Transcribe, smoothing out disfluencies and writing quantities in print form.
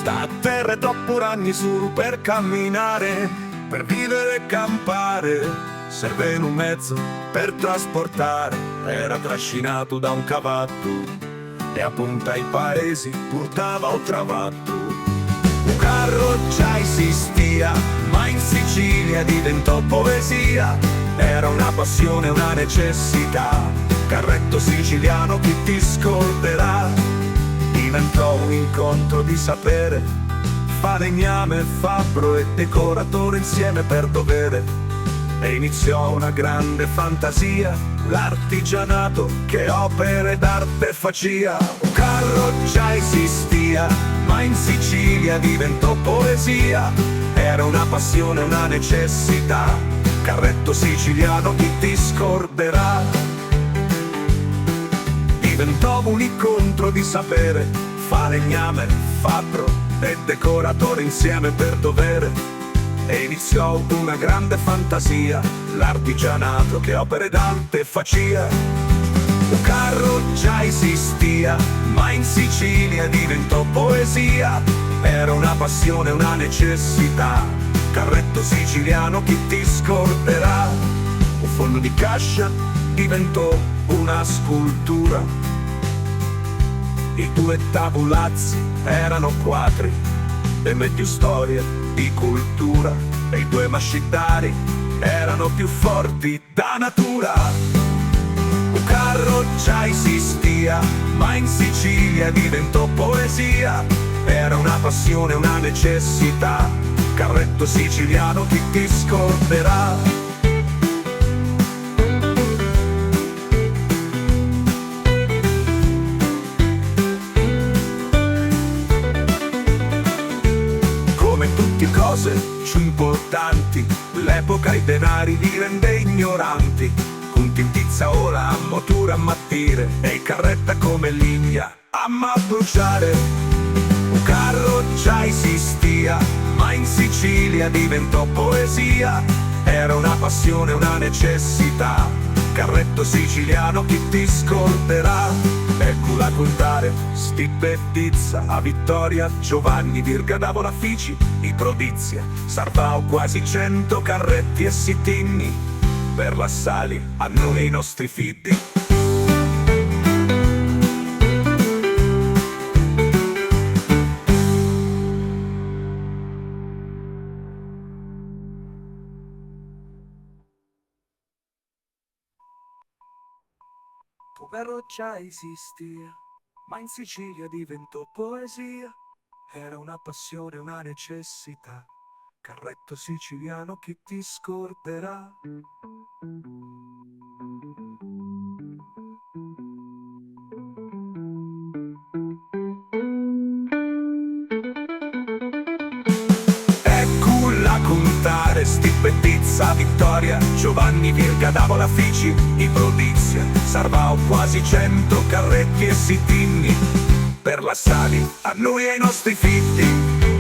Da terra troppo ragni su per camminare, per vivere e campare. Serve un mezzo per trasportare, era trascinato da un cavallo e a punta ai paesi portava o travatto. Un carro già esistia, ma in Sicilia diventò poesia. Era una passione, una necessità. Carretto siciliano, chi ti scorderà? Diventò un incontro di sapere, falegname, fabbro e decoratore insieme per dovere. E iniziò una grande fantasia, l'artigianato che opere d'arte facia. Un carro già esistia, ma in Sicilia diventò poesia. Era una passione, una necessità. Carretto siciliano, chi ti scorderà? Diventò un incontro di sapere, falegname, fabbro e decoratore insieme per dovere. E iniziò una grande fantasia, l'artigianato che opere d'arte facia. Un carro già esistia, ma in Sicilia diventò poesia. Era una passione, una necessità. Carretto siciliano, chi ti scorderà? Un fondo di cascia diventò una scultura. I due tavolazzi erano quadri e meglio storie di cultura, e i due mascitari erano più forti da natura. Un carro già esistia, ma in Sicilia diventò poesia. Era una passione, una necessità. Carretto siciliano, chi ti scorderà? Cose più importanti, l'epoca i denari li rende ignoranti. Un tintizza ora a motura a mattire, e il carretta come ligna ama bruciare. Un carro già esistia, ma in Sicilia diventò poesia. Era una passione, una necessità. Carretto siciliano, chi ti scorderà? Eccola a contare, Stipe e Pizza, a Vittoria, Giovanni, Virga, Davola, Fici, i Prodizia, Sarvao, quasi 100 carretti e sitini, per la Sali, a noi i nostri figli. Carro già esistia, ma in Sicilia diventò poesia. Era una passione, una necessità. Carretto siciliano, chi ti scorderà? Eccola contare, Stipe, Pizza, Vittoria, Giovanni, Virga, Davola, Fici, i Prodizia, Sarvao, quasi 100 carretti e sitini, per la Sali, a noi e ai nostri figli.